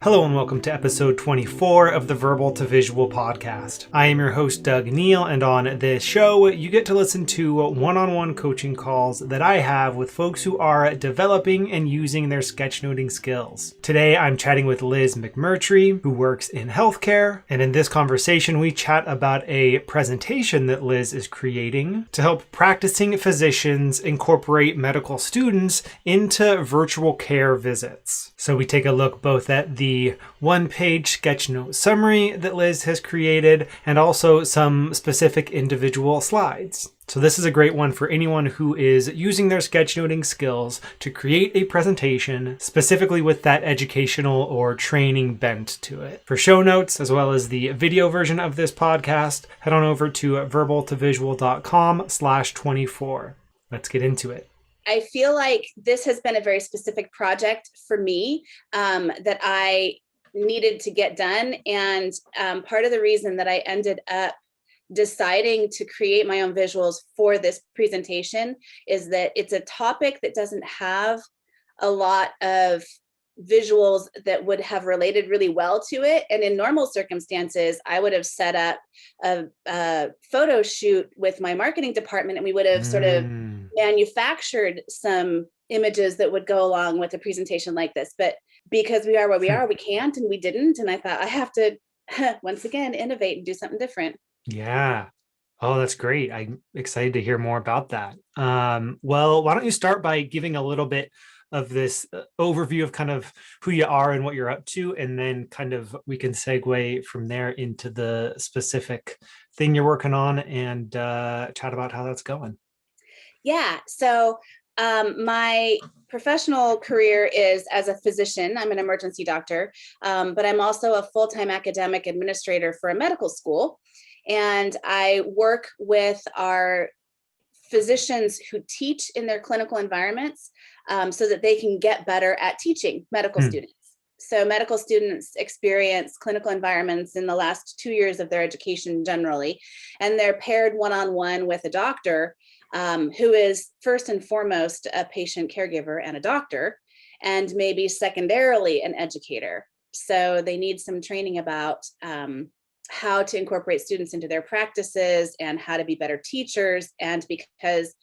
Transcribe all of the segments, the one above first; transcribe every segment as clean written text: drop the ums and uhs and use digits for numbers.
Hello and welcome to episode 24 of the Verbal to Visual podcast. I am your host, Doug Neill, and on this show, you get to listen to one-on-one coaching calls that I have with folks who are developing and using their sketchnoting skills. Today, I'm chatting with Liz McMurtry, who works in healthcare, and in this conversation, we chat about a presentation that Liz is creating to help practicing physicians incorporate medical students into virtual care visits. So we take a look both at the one-page Sketchnote summary that Liz has created and also some specific individual slides. So this is a great one for anyone who is using their sketchnoting skills to create a presentation specifically with that educational or training bent to it. For show notes, as well as the video version of this podcast, head on over to verbaltovisual.com/24. Let's get into it. I feel like this has been a very specific project for me that I needed to get done. And part of the reason that I ended up deciding to create my own visuals for this presentation is that it's a topic that doesn't have a lot of visuals that would have related really well to it. And in normal circumstances, I would have set up a photo shoot with my marketing department, and we would have sort of manufactured some images that would go along with a presentation like this. But because we are where we are, we can't, and we didn't. And I thought I have to, once again, innovate and do something different. Yeah. Oh, that's great. I'm excited to hear more about that. Well, why don't you start by giving a little bit of this overview of kind of who you are and what you're up to, and then kind of we can segue from there into the specific thing you're working on and chat about how that's going. Yeah. So my professional career is as a physician. I'm an emergency doctor, but I'm also a full-time academic administrator for a medical school. And I work with our physicians who teach in their clinical environments so that they can get better at teaching medical students. So medical students experience clinical environments in the last 2 years of their education generally, and they're paired one-on-one with a doctor who is first and foremost a patient caregiver and a doctor, and maybe secondarily an educator. So they need some training about how to incorporate students into their practices and how to be better teachers. And because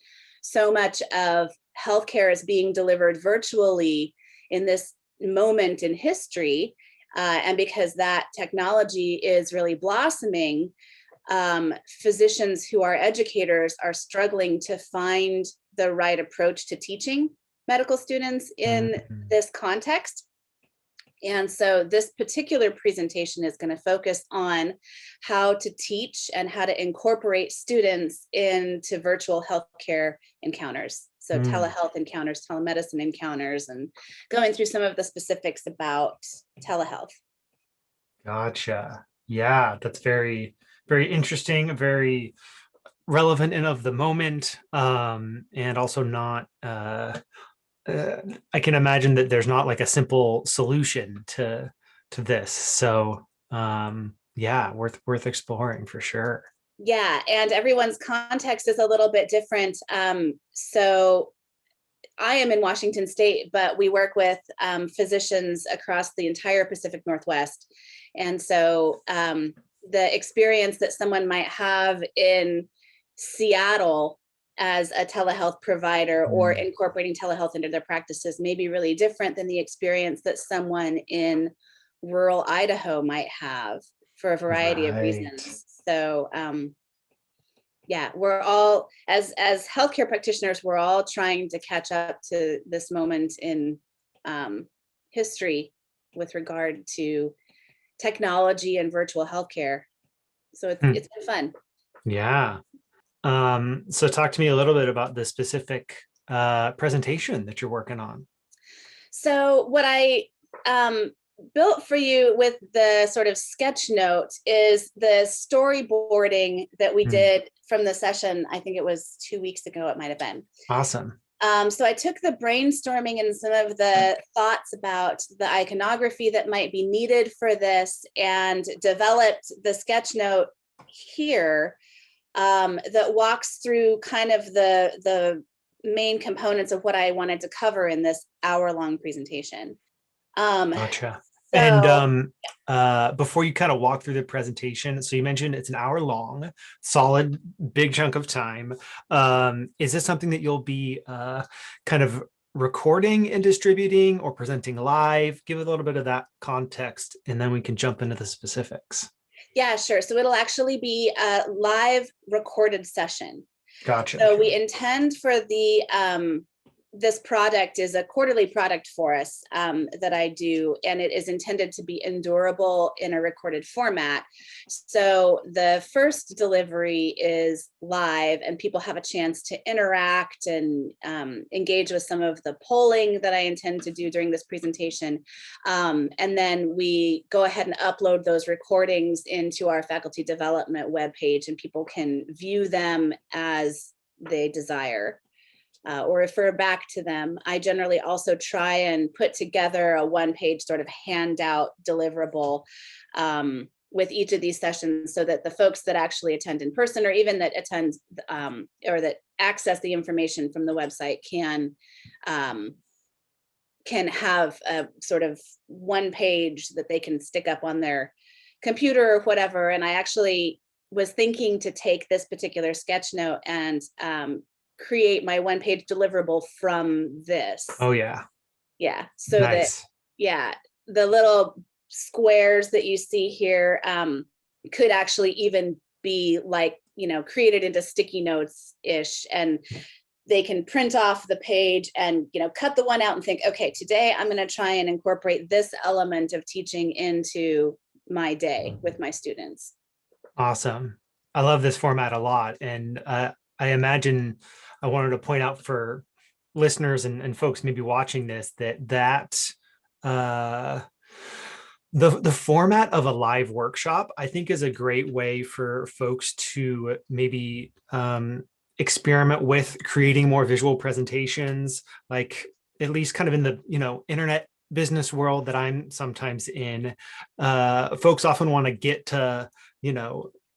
so much of healthcare is being delivered virtually in this moment in history, and because that technology is really blossoming, physicians who are educators are struggling to find the right approach to teaching medical students in this context. And so this particular presentation is going to focus on how to teach and how to incorporate students into virtual healthcare encounters. So telehealth encounters, telemedicine encounters, and going through some of the specifics about telehealth. Gotcha. Yeah, that's very, very interesting, very relevant and of the moment, and also not I can imagine that there's not like a simple solution to this. So yeah, worth exploring for sure. Yeah, and everyone's context is a little bit different. So I am in Washington State, but we work with physicians across the entire Pacific Northwest. And so the experience that someone might have in Seattle as a telehealth provider or incorporating telehealth into their practices may be really different than the experience that someone in rural Idaho might have for a variety of reasons. So yeah, we're all, as healthcare practitioners, we're all trying to catch up to this moment in history with regard to technology and virtual healthcare. So it's been fun. Yeah. So talk to me a little bit about the specific presentation that you're working on. So what I built for you with the sort of Sketchnote is the storyboarding that we did from the session. I think it was 2 weeks ago, it might have been. Awesome. So I took the brainstorming and some of the thoughts about the iconography that might be needed for this and developed the Sketchnote here that walks through kind of the main components of what I wanted to cover in this hour-long presentation. Gotcha. And So before you kind of walk through the presentation, so you mentioned it's an hour long, solid, big chunk of time. Is this something that you'll be kind of recording and distributing or presenting live? Give a little bit of that context, and then we can jump into the specifics. yeah, sure. So it'll actually be a live recorded session. Gotcha. So we intend for this product is a quarterly product for us that I do, and it is intended to be endurable in a recorded format. So the first delivery is live, and people have a chance to interact and engage with some of the polling that I intend to do during this presentation. And then we go ahead and upload those recordings into our faculty development webpage, and people can view them as they desire. Or refer back to them. I generally also try and put together a one-page sort of handout deliverable with each of these sessions, so that the folks that actually attend in person, or even that attend or that access the information from the website, can have a sort of one page that they can stick up on their computer or whatever. And I actually was thinking to take this particular sketchnote and create my one-page deliverable from this. Oh yeah. Yeah. So Nice. that, yeah, the little squares that you see here could actually even be like, created into sticky notes ish, and they can print off the page and, cut the one out and think, okay, today I'm going to try and incorporate this element of teaching into my day with my students. Awesome. I love this format a lot. And I imagine I wanted to point out for listeners and folks maybe watching this that the format of a live workshop, I think, is a great way for folks to maybe experiment with creating more visual presentations, like at least kind of in the internet business world that I'm sometimes in. Folks often want to get to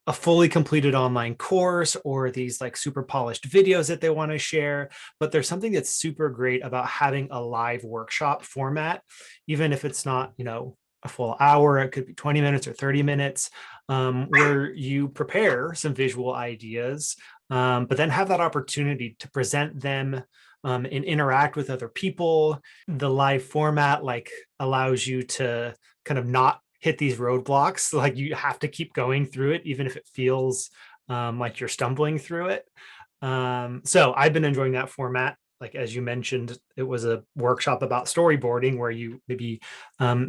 a fully completed online course or these like super polished videos that they want to share. But there's something that's super great about having a live workshop format, even if it's not, a full hour, it could be 20 minutes or 30 minutes, where you prepare some visual ideas, but then have that opportunity to present them and interact with other people. The live format allows you to kind of not hit these roadblocks. Like you have to keep going through it, even if it feels like you're stumbling through it. So I've been enjoying that format. Like, as you mentioned, it was a workshop about storyboarding where you maybe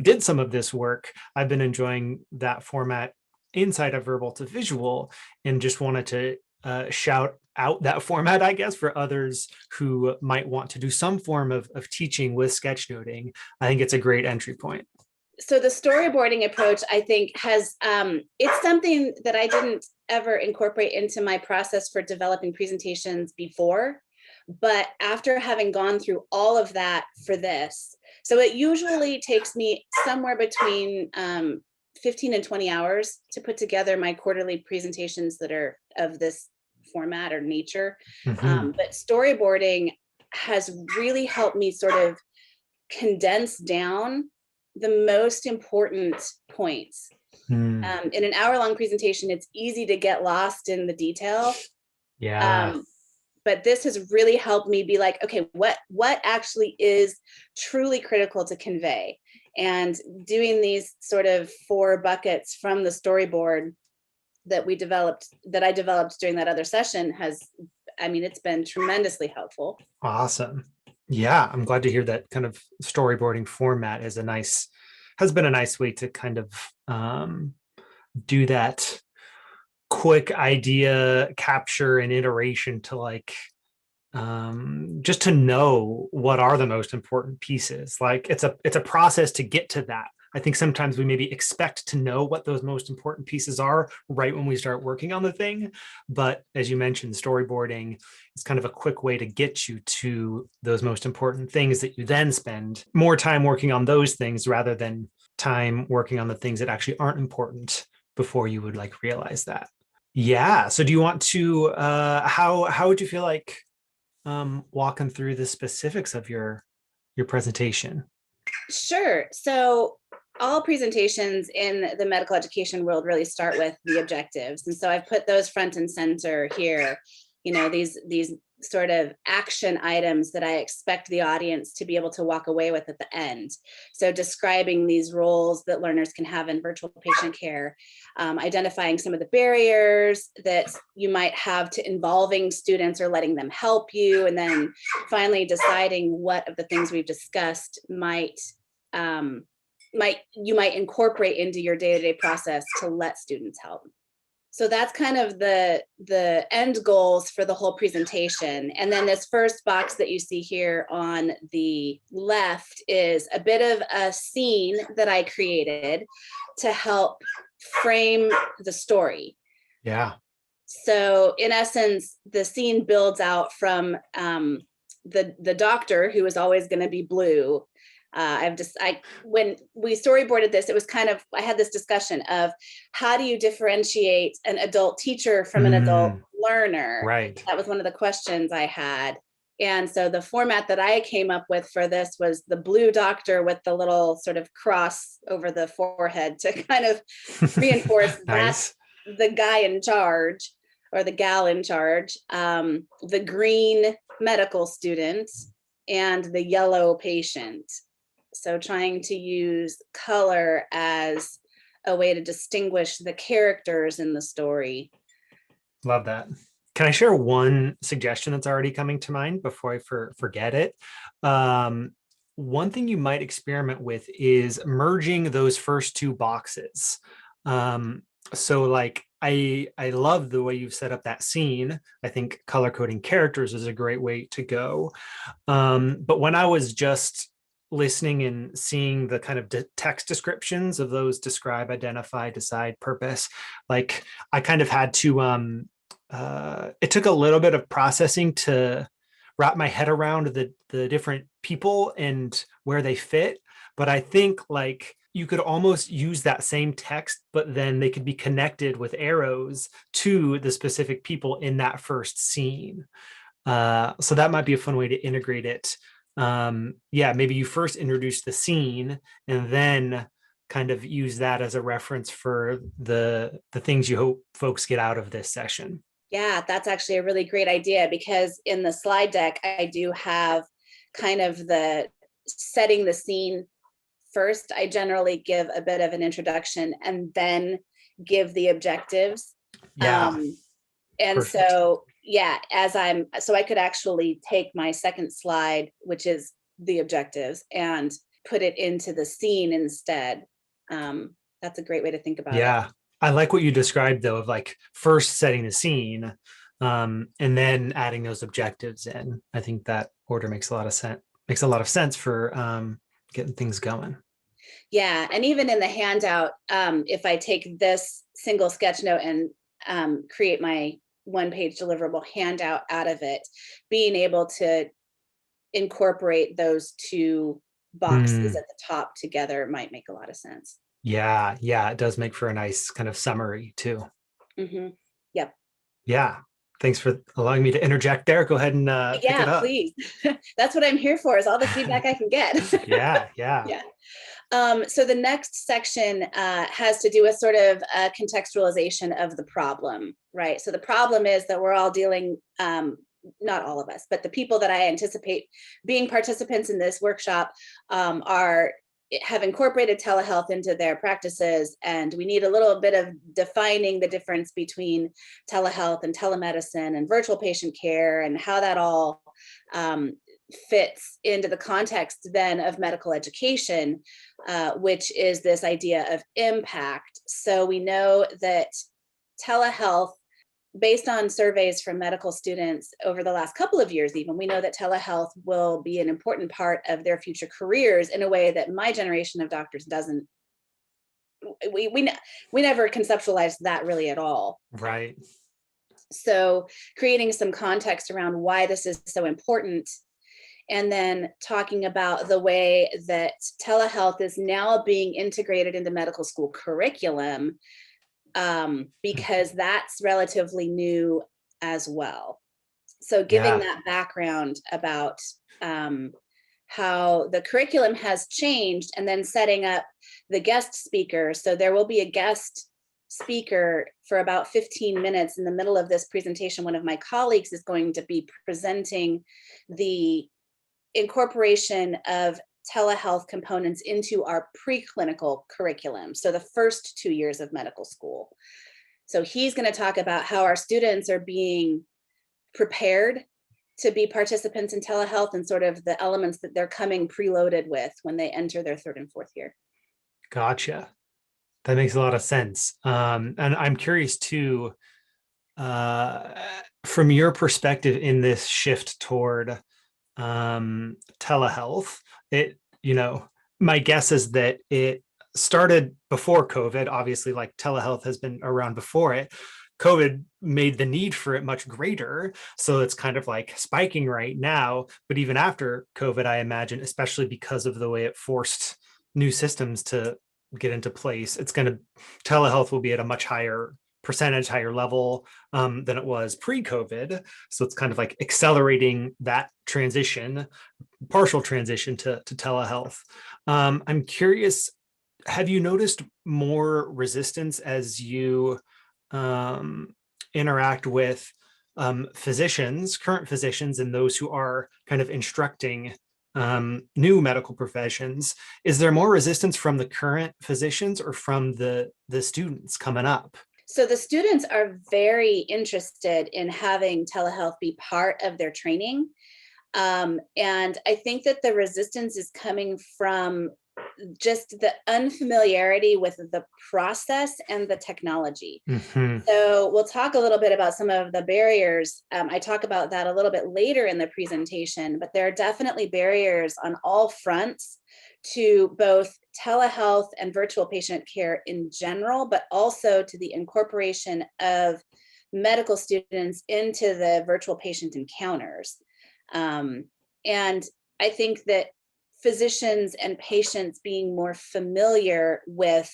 did some of this work. I've been enjoying that format inside of verbal to visual, and just wanted to shout out that format, I guess, for others who might want to do some form of teaching with sketchnoting. I think it's a great entry point. So the storyboarding approach, I think, has it's something that I didn't ever incorporate into my process for developing presentations before. But after having gone through all of that for this, so it usually takes me somewhere between 15 and 20 hours to put together my quarterly presentations that are of this format or nature. Mm-hmm. But storyboarding has really helped me sort of condense down the most important points. In an hour-long presentation, it's easy to get lost in the detail. Yeah. But this has really helped me be like, okay, what actually is truly critical to convey? And doing these sort of 4 buckets from the storyboard that I developed during that other session it's been tremendously helpful. Awesome. Yeah, I'm glad to hear that kind of storyboarding format has been a nice way to kind of do that quick idea capture and iteration to just to know what are the most important pieces. Like it's a process to get to that. I think sometimes we maybe expect to know what those most important pieces are right when we start working on the thing. But as you mentioned, storyboarding is kind of a quick way to get you to those most important things that you then spend more time working on those things rather than time working on the things that actually aren't important before you would realize that. Yeah. So do you want to, how would you feel like walking through the specifics of your presentation? Sure. So all presentations in the medical education world really start with the objectives. And so I've put those front and center here, these sort of action items that I expect the audience to be able to walk away with at the end. So describing these roles that learners can have in virtual patient care, identifying some of the barriers that you might have to involving students or letting them help you, and then finally deciding what of the things we've discussed you might incorporate into your day-to-day process to let students help. So that's kind of the end goals for the whole presentation. And then this first box that you see here on the left is a bit of a scene that I created to help frame the story. Yeah. So in essence, the scene builds out from the doctor, who is always going to be blue. When we storyboarded this, it was kind of, I had this discussion of how do you differentiate an adult teacher from an adult learner? Right. That was one of the questions I had. And so the format that I came up with for this was the blue doctor with the little sort of cross over the forehead to kind of reinforce Nice. that's the guy in charge or the gal in charge, the green medical student, and the yellow patient. So trying to use color as a way to distinguish the characters in the story. Love that. Can I share one suggestion that's already coming to mind before I forget it? One thing you might experiment with is merging those first two boxes. So like, I love the way you've set up that scene. I think color coding characters is a great way to go. But when I was just listening and seeing the kind of text descriptions of those describe, identify, decide, purpose, like I kind of had to, it took a little bit of processing to wrap my head around the different people and where they fit. But I think like you could almost use that same text, but then they could be connected with arrows to the specific people in that first scene. So that might be a fun way to integrate it. Maybe you first introduce the scene and then kind of use that as a reference for the things you hope folks get out of this session. Yeah, that's actually a really great idea, because in the slide deck, I do have kind of the setting the scene first. I generally give a bit of an introduction and then give the objectives. Yeah. And Perfect. so, yeah, so I could actually take my second slide, which is the objectives, and put it into the scene instead. That's a great way to think about it. Yeah. I like what you described though, of like first setting the scene, and then adding those objectives in. I think that order makes a lot of sense for getting things going. Yeah, and even in the handout, if I take this single sketch note and create my one-page deliverable handout out of it, being able to incorporate those two boxes at the top together might make a lot of sense. Yeah, it does make for a nice kind of summary too. Mm-hmm. Yep. Yeah, thanks for allowing me to interject there. Go ahead and pick it up. Please. That's what I'm here for, is all the feedback I can get. Yeah. So the next section has to do with sort of a contextualization of the problem, right? So the problem is that we're all dealing, not all of us, but the people that I anticipate being participants in this workshop have incorporated telehealth into their practices, and we need a little bit of defining the difference between telehealth and telemedicine and virtual patient care, and how that all fits into the context then of medical education, which is this idea of impact. So we know that telehealth, based on surveys from medical students over the last couple of years, even, we know that telehealth will be an important part of their future careers in a way that my generation of doctors doesn't. We never conceptualized that really at all. Right. So creating some context around why this is so important, and then talking about the way that telehealth is now being integrated into medical school curriculum, because that's relatively new as well. So giving that background about how the curriculum has changed, and then setting up the guest speaker. So there will be a guest speaker for about 15 minutes in the middle of this presentation. One of my colleagues is going to be presenting the incorporation of telehealth components into our preclinical curriculum. So the first 2 years of medical school. So he's going to talk about how our students are being prepared to be participants in telehealth and sort of the elements that they're coming preloaded with when they enter their 3rd and 4th year. Gotcha. That makes a lot of sense. And I'm curious too, from your perspective in this shift toward telehealth, my guess is that it started before COVID. Obviously, like telehealth has been around before it. COVID made the need for it much greater. So it's kind of like spiking right now. But even after COVID, I imagine, especially because of the way it forced new systems to get into place, telehealth will be at a much higher percentage, higher level than it was pre-COVID. So it's kind of like accelerating that partial transition to telehealth. I'm curious, have you noticed more resistance as you interact with current physicians, and those who are kind of instructing new medical professions? Is there more resistance from the current physicians or from the students coming up? So the students are very interested in having telehealth be part of their training. And I think that the resistance is coming from just the unfamiliarity with the process and the technology. Mm-hmm. So we'll talk a little bit about some of the barriers. I talk about that a little bit later in the presentation, but there are definitely barriers on all fronts to both telehealth and virtual patient care in general, but also to the incorporation of medical students into the virtual patient encounters. And I think that physicians and patients being more familiar with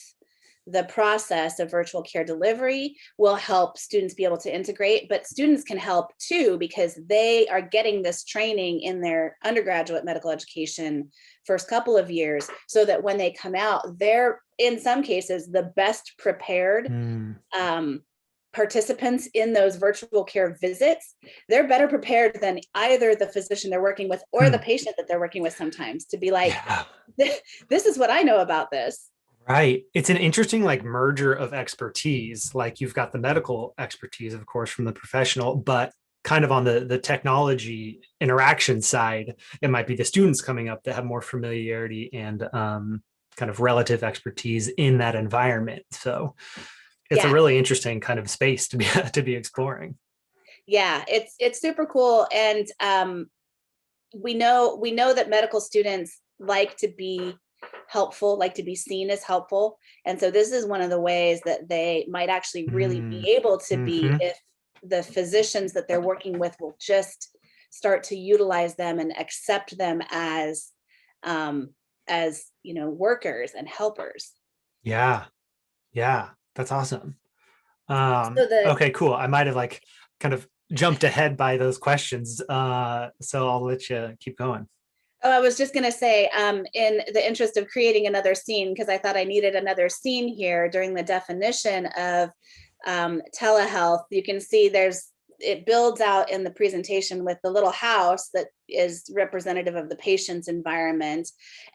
the process of virtual care delivery will help students be able to integrate, but students can help too, because they are getting this training in their undergraduate medical education first couple of years, so that when they come out, they're in some cases the best prepared participants in those virtual care visits. They're better prepared than either the physician they're working with or the patient that they're working with sometimes, to be like, this is what I know about this. Right. It's an interesting merger of expertise. Like you've got the medical expertise, of course, from the professional, but kind of on the technology interaction side, it might be the students coming up that have more familiarity and kind of relative expertise in that environment. So it's a really interesting kind of space to be exploring. Yeah, it's super cool. And we know that medical students like to be helpful, like to be seen as helpful. And so this is one of the ways that they might actually really be able to be, if the physicians that they're working with will just start to utilize them and accept them as workers and helpers. Yeah, that's awesome. Okay, cool. I might have kind of jumped ahead by those questions, so I'll let you keep going. Oh, I was just going to say, in the interest of creating another scene, because I thought I needed another scene here during the definition of telehealth, you can see it builds out in the presentation with the little house that is representative of the patient's environment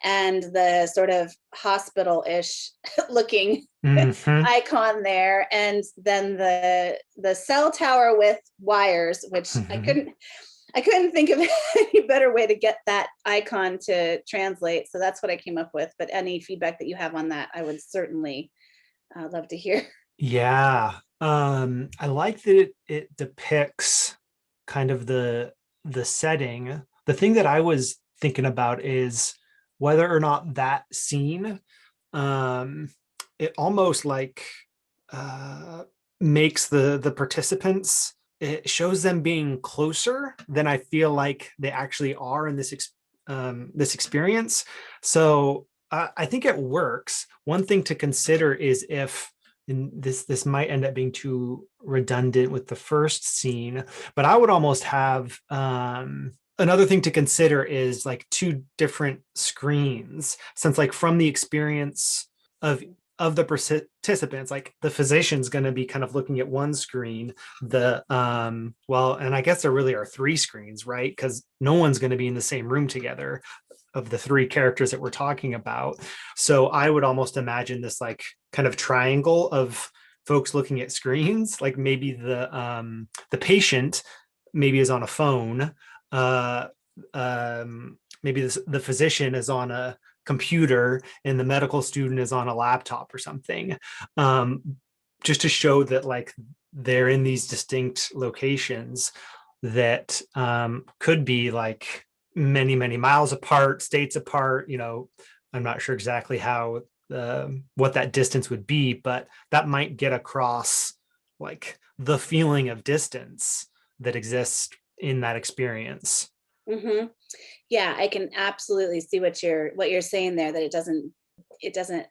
and the sort of hospital-ish looking icon there. And then the cell tower with wires, which I couldn't think of any better way to get that icon to translate. So that's what I came up with. But any feedback that you have on that, I would certainly love to hear. Yeah. I like that it depicts kind of the setting. The thing that I was thinking about is whether or not that scene, it almost makes the participants, it shows them being closer than I feel like they actually are in this experience. So I think it works. One thing to consider is if, and this might end up being too redundant with the first scene, but I would almost have a another thing to consider is like two different screens, since like from the experience of the participants, like the physician's going to be kind of looking at one screen, the well, and I guess there really are three screens, right? Because no one's going to be in the same room together of the three characters that we're talking about. So I would almost imagine this like kind of triangle of folks looking at screens, like maybe the patient maybe is on a phone, uh maybe the physician is on a computer and the medical student is on a laptop or something, just to show that like they're in these distinct locations that could be like many miles apart, states apart. I'm not sure exactly how what that distance would be, but that might get across like the feeling of distance that exists in that experience. Mm-hmm. Yeah, I can absolutely see what you're saying there, that it doesn't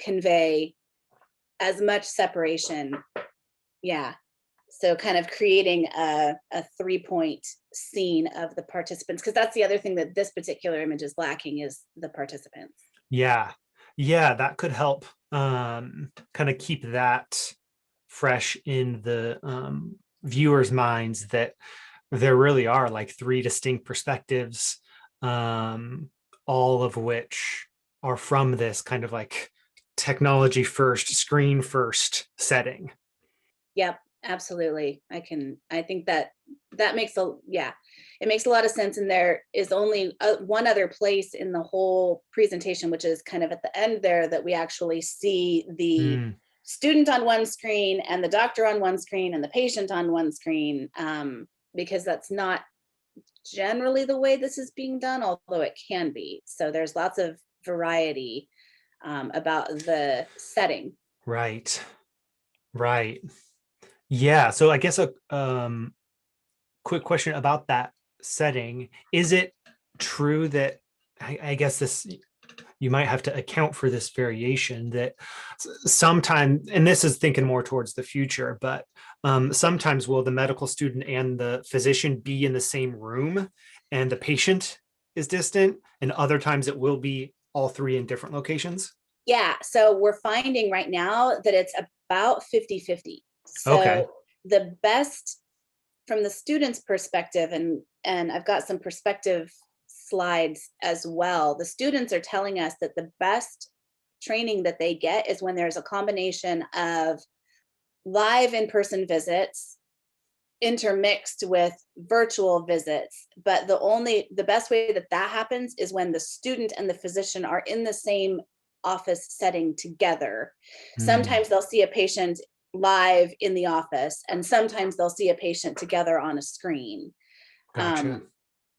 convey as much separation. Yeah. So kind of creating a 3-point scene of the participants, because that's the other thing that this particular image is lacking, is the participants. Yeah. Yeah, that could help kind of keep that fresh in the viewers' minds, that there really are like three distinct perspectives, all of which are from this kind of like technology first, screen first setting. Yep, absolutely. I think that makes it makes a lot of sense. And there is only one other place in the whole presentation, which is kind of at the end there, that we actually see the Mm, student on one screen and the doctor on one screen and the patient on one screen, because that's not generally the way this is being done, although it can be. So there's lots of variety about the setting. right. Right. Yeah. So I guess a quick question about that setting. Is it true that I guess this, you might have to account for this variation, that sometimes, and this is thinking more towards the future, but sometimes will the medical student and the physician be in the same room and the patient is distant, and other times it will be all three in different locations? Yeah, so we're finding right now that it's about 50-50. Okay. So the best from the student's perspective, and I've got some perspective slides as well. The students are telling us that the best training that they get is when there's a combination of live in-person visits intermixed with virtual visits. But the best way that that happens is when the student and the physician are in the same office setting together. Hmm. Sometimes they'll see a patient live in the office, and sometimes they'll see a patient together on a screen. Gotcha.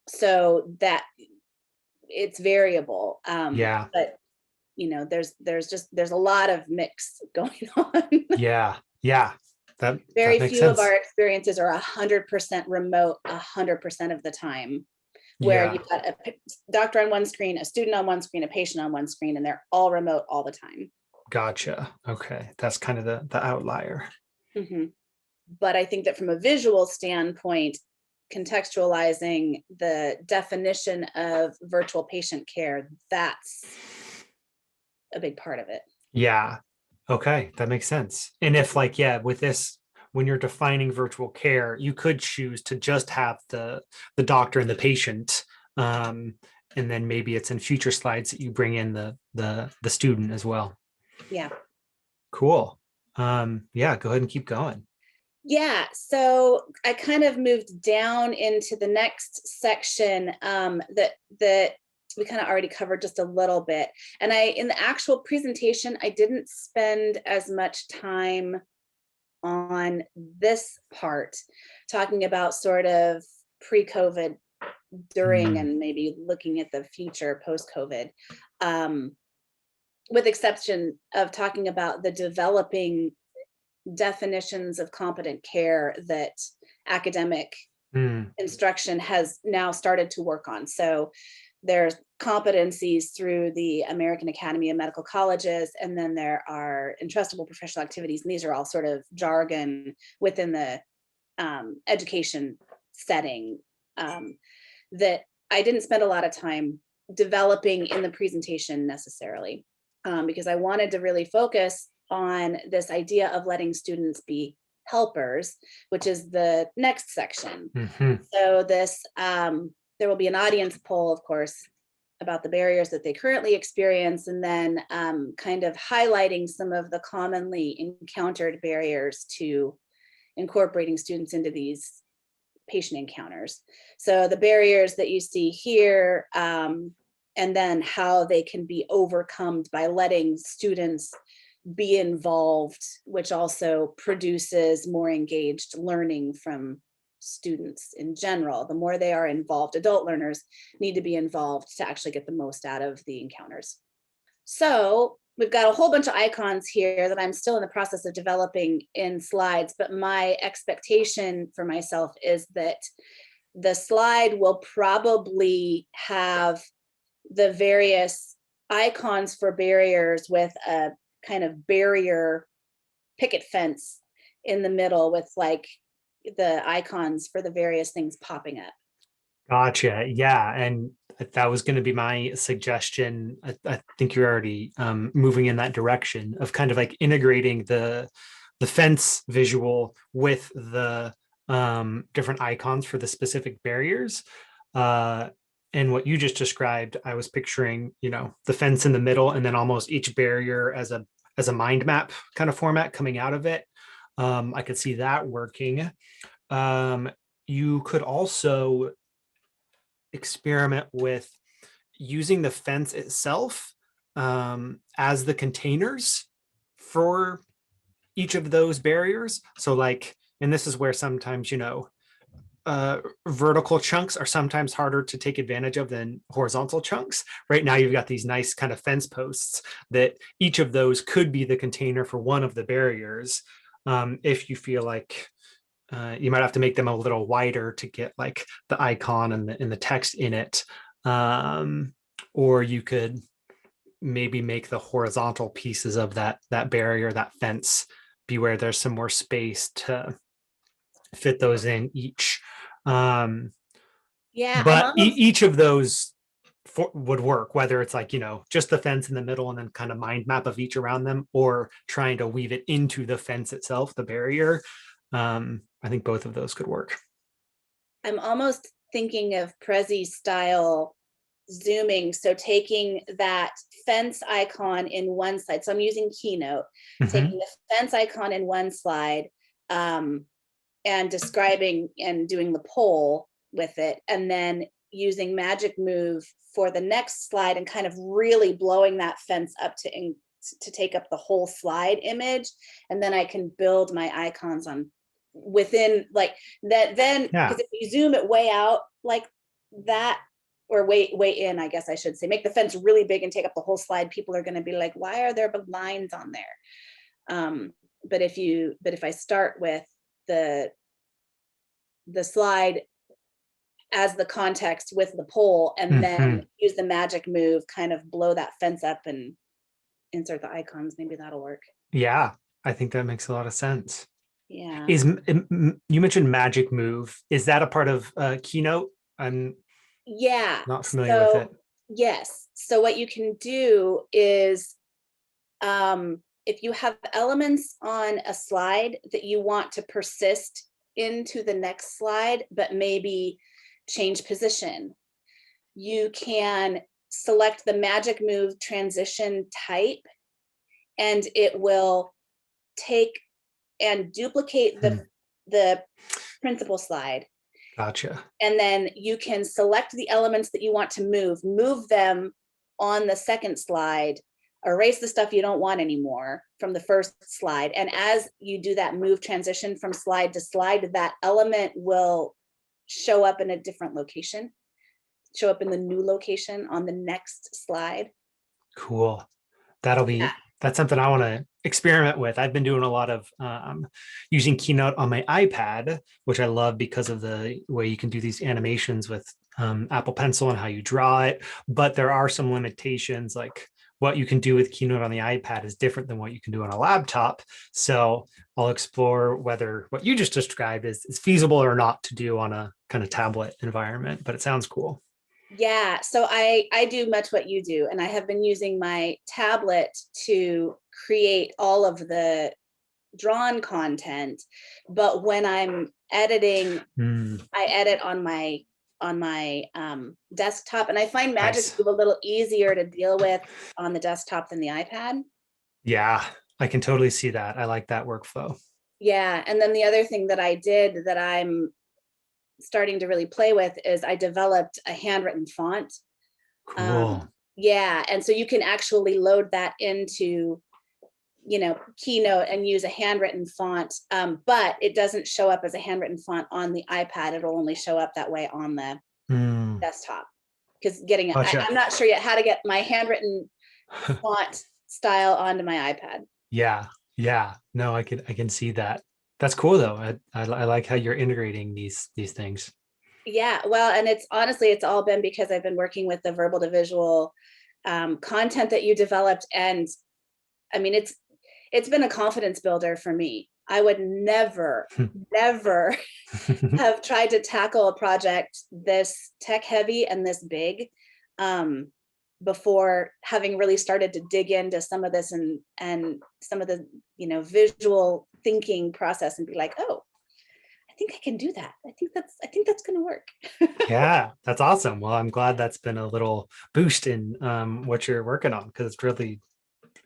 So that it's variable. Yeah. But there's a lot of mix going on. Yeah. Yeah. That Very makes few of sense. our experiences are 100% remote 100% of the time, where Yeah. you've got a doctor on one screen, a student on one screen, a patient on one screen, and they're all remote all the time. Gotcha. Okay. That's kind of the outlier. Mhm. But I think that from a visual standpoint, contextualizing the definition of virtual patient care, that's a big part of it. Yeah. Okay. That makes sense. And if like, yeah, with this, when you're defining virtual care, you could choose to just have the doctor and the patient. Um, and then maybe it's in future slides that you bring in the student as well. Yeah. Cool. Yeah, go ahead and keep going. Yeah, so I kind of moved down into the next section, that we kind of already covered just a little bit. And in the actual presentation, I didn't spend as much time on this part, talking about sort of pre-COVID, during, Hmm. and maybe looking at the future post-COVID, with exception of talking about the developing definitions of competent care that academic Hmm. instruction has now started to work on. So there's competencies through the American Academy of Medical Colleges, and then there are entrustable professional activities, and these are all sort of jargon within the education setting, that I didn't spend a lot of time developing in the presentation necessarily, because I wanted to really focus on this idea of letting students be helpers, which is the next section. So this, there will be an audience poll, of course, about the barriers that they currently experience, and then kind of highlighting some of the commonly encountered barriers to incorporating students into these patient encounters. So the barriers that you see here, and then how they can be overcome by letting students be involved, which also produces more engaged learning from students in general. The more they are involved, adult learners need to be involved to actually get the most out of the encounters. So we've got a whole bunch of icons here that I'm still in the process of developing in slides, but my expectation for myself is that the slide will probably have the various icons for barriers with a kind of barrier picket fence in the middle with like the icons for the various things popping up. Gotcha. Yeah. And that was going to be my suggestion. I think you're already moving in that direction of kind of like integrating the fence visual with the different icons for the specific barriers. And what you just described, I was picturing, the fence in the middle and then almost each barrier as a mind map kind of format coming out of it. I could see that working. You could also experiment with using the fence itself as the containers for each of those barriers. So like, and this is where sometimes, vertical chunks are sometimes harder to take advantage of than horizontal chunks. Right now, you've got these nice kind of fence posts that each of those could be the container for one of the barriers. If you feel like you might have to make them a little wider to get like the icon and the text in it. Or you could maybe make the horizontal pieces of that barrier, that fence, be where there's some more space to fit those in each. Yeah, but each of those would work, whether it's like, just the fence in the middle and then kind of mind map of each around them, or trying to weave it into the fence itself, the barrier. I think both of those could work. I'm almost thinking of Prezi style zooming. So taking that fence icon in one slide. So I'm using Keynote, taking the fence icon in one slide, and describing and doing the poll with it, and then using Magic Move for the next slide and kind of really blowing that fence up to take up the whole slide image. And then I can build my icons on within like that. Then because if you zoom it way out like that, or way in, I guess I should say, make the fence really big and take up the whole slide, people are going to be like, why are there lines on there? But if I start with the slide as the context with the poll, and then use the Magic Move, kind of blow that fence up and insert the icons, maybe that'll work. Yeah, I think that makes a lot of sense. Yeah. You mentioned Magic Move. Is that a part of Keynote? I'm not familiar with it. Yes. So what you can do is, if you have elements on a slide that you want to persist into the next slide, but maybe change position, you can select the Magic Move transition type, and it will take and duplicate the principal slide. Gotcha. And then you can select the elements that you want to move them on the second slide, erase the stuff you don't want anymore from the first slide. And as you do that move transition from slide to slide, that element will show up in a different location, show up in the new location on the next slide. Cool. That's something I want to experiment with. I've been doing a lot of using Keynote on my iPad, which I love because of the way you can do these animations with Apple Pencil and how you draw it. But there are some limitations, like what you can do with Keynote on the iPad is different than what you can do on a laptop. So I'll explore whether what you just described is feasible or not to do on a kind of tablet environment, but it sounds cool. Yeah, so I do much what you do, and I have been using my tablet to create all of the drawn content, but when I'm editing, I edit on my desktop, and I find Magic Nice. Move a little easier to deal with on the desktop than the iPad. Yeah, I can totally see that. I like that workflow. Yeah, and then the other thing that I did that I'm starting to really play with is I developed a handwritten font. Cool. Yeah, and so you can actually load that into, Keynote and use a handwritten font, but it doesn't show up as a handwritten font on the iPad. It'll only show up that way on the desktop. Because Gotcha. I'm not sure yet how to get my handwritten font style onto my iPad. Yeah. Yeah. No, I can see that. That's cool though. I like how you're integrating these things. Yeah, well, and it's honestly, it's all been because I've been working with the verbal to visual content that you developed, and I mean, it's been a confidence builder for me. I would never have tried to tackle a project this tech heavy and this big um, before having really started to dig into some of this and some of the visual thinking process and be like, oh, I think I can do that. I think that's going to work. Yeah, that's awesome. Well, I'm glad that's been a little boost in what you're working on, because it's really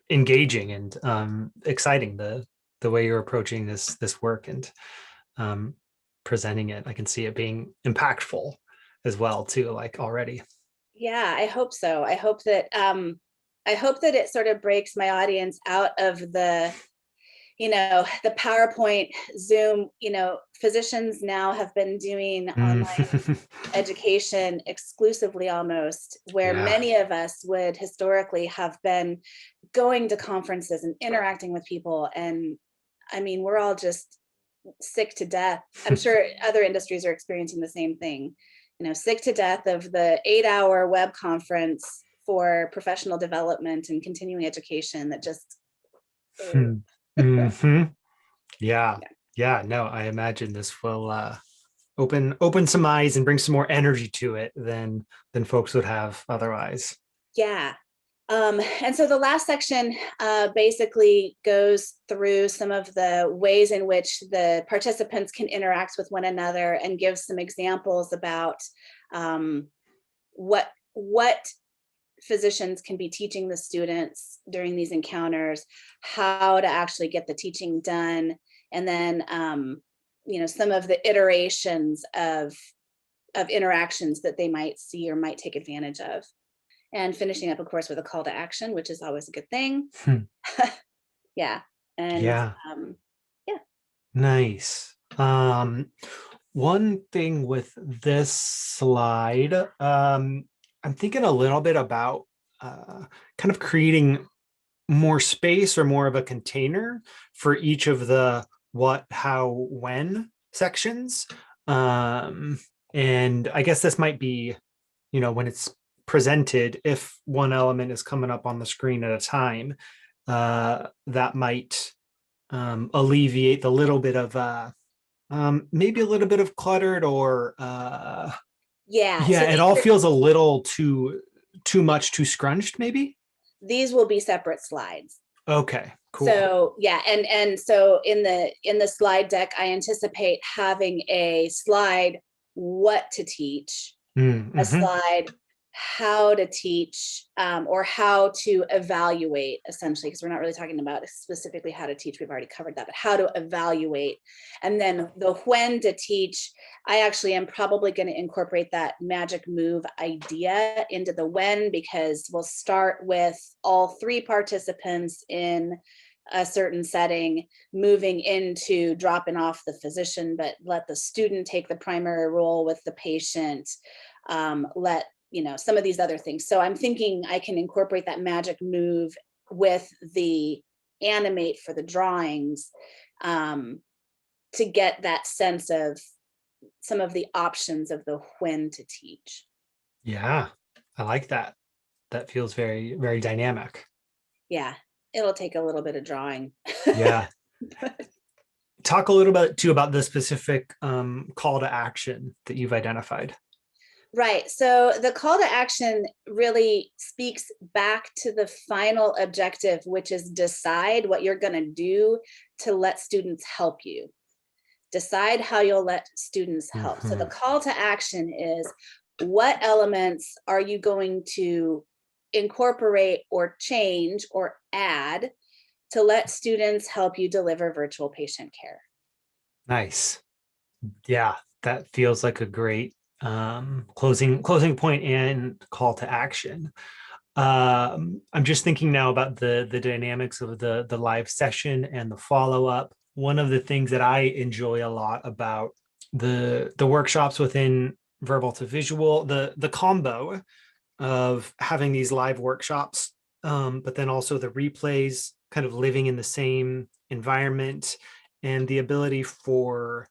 engaging and exciting, the way you're approaching this work and um, presenting it. I can see it being impactful as well too, like already. Yeah, I hope so. I hope that it sort of breaks my audience out of the PowerPoint, Zoom. Physicians now have been doing online education exclusively almost, where Yeah. many of us would historically have been going to conferences and interacting with people. And I mean, we're all just sick to death. I'm sure other industries are experiencing the same thing, sick to death of the 8-hour web conference for professional development and continuing education that just, Hmm. Yeah. yeah. Yeah. No, I imagine this will open some eyes and bring some more energy to it than folks would have otherwise. Yeah. And so the last section basically goes through some of the ways in which the participants can interact with one another and give some examples about what physicians can be teaching the students during these encounters, how to actually get the teaching done, and then some of the iterations of interactions that they might see or might take advantage of. And finishing up, of course, with a call to action, which is always a good thing. Yeah. And Yeah. yeah. Nice. One thing with this slide, I'm thinking a little bit about kind of creating more space or more of a container for each of the what, how, when sections. And I guess this might be, when it's presented, if one element is coming up on the screen at a time, that might alleviate the little bit of maybe a little bit of cluttered or Yeah. yeah, So it all feels a little too much, too scrunched, maybe. these will be separate slides. Okay, cool. So yeah, and so in the slide deck, I anticipate having a slide what to teach, a Mm-hmm. slide how to teach, or how to evaluate, essentially, because we're not really talking about specifically how to teach. We've already covered that, but how to evaluate. And then the when to teach, I actually am probably going to incorporate that magic move idea into the when, because we'll start with all 3 participants in a certain setting, moving into dropping off the physician, but let the student take the primary role with the patient. Let some of these other things. So I'm thinking I can incorporate that magic move with the animate for the drawings, to get that sense of some of the options of the when to teach. Yeah, I like that. That feels very, very dynamic. Yeah, it'll take a little bit of drawing. Yeah. Talk a little bit too about the specific call to action that you've identified. Right. So the call to action really speaks back to the final objective, which is decide what you're going to do to let students help you. Decide how you'll let students help. So the call to action is, what elements are you going to incorporate or change or add to let students help you deliver virtual patient care? Nice. Yeah, that feels like a great closing point and call to action. I'm just thinking now about the dynamics of the live session and the follow-up. One of the things that I enjoy a lot about the workshops within verbal to visual, the combo of having these live workshops, but then also the replays kind of living in the same environment, and the ability for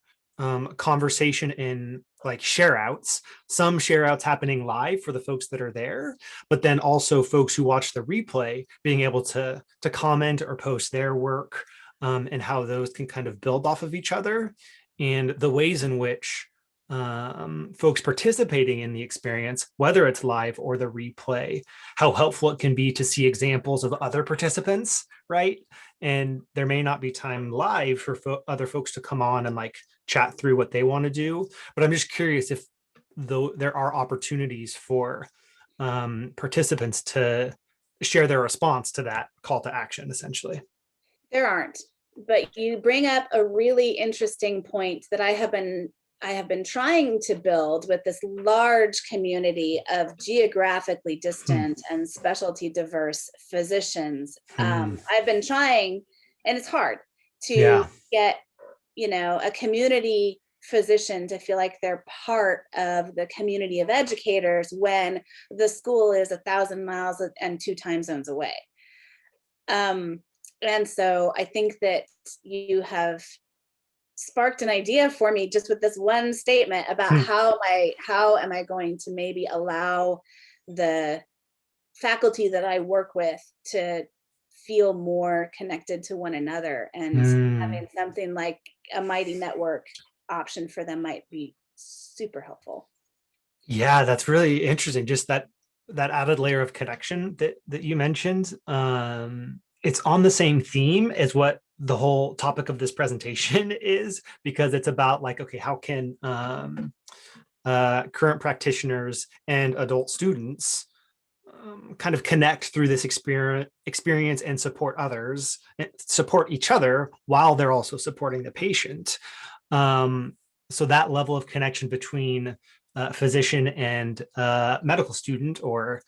conversation and like share outs, some share outs happening live for the folks that are there, but then also folks who watch the replay being able to comment or post their work, and how those can kind of build off of each other, and the ways in which folks participating in the experience, whether it's live or the replay, how helpful it can be to see examples of other participants, right? And there may not be time live for other folks to come on and like chat through what they want to do, but I'm just curious if though there are opportunities for participants to share their response to that call to action, essentially. There aren't, but you bring up a really interesting point that I have been trying to build with this large community of geographically distant and specialty diverse physicians. I've been trying, and it's hard to Yeah. get, a community physician to feel like they're part of the community of educators when the school is 1,000 miles and 2 time zones away. And so I think that you have sparked an idea for me just with this one statement about how am I going to maybe allow the faculty that I work with to feel more connected to one another, and having something like a Mighty Network option for them might be super helpful. Yeah, that's really interesting. Just that added layer of connection that you mentioned. It's on the same theme as what the whole topic of this presentation is, because it's about like, okay, how can current practitioners and adult students kind of connect through this experience and support others, support each other while they're also supporting the patient. So that level of connection between physician and medical student, or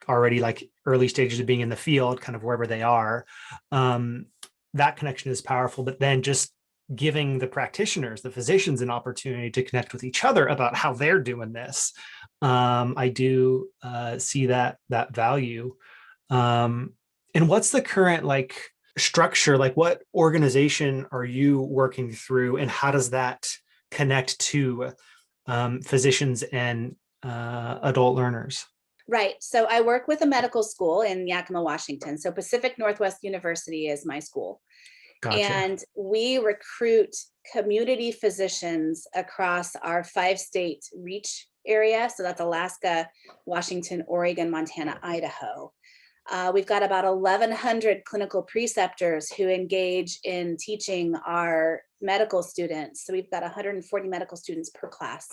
already like early stages of being in the field, kind of wherever they are, that connection is powerful. But then just giving the practitioners, the physicians, an opportunity to connect with each other about how they're doing this. I do see that value. And what's the current like structure? Like, what organization are you working through, and how does that connect to physicians and adult learners? Right. So I work with a medical school in Yakima, Washington. So Pacific Northwest University is my school. Gotcha. And we recruit community physicians across our 5-state reach area. So that's Alaska, Washington, Oregon, Montana, Idaho. We've got about 1,100 clinical preceptors who engage in teaching our medical students. So we've got 140 medical students per class.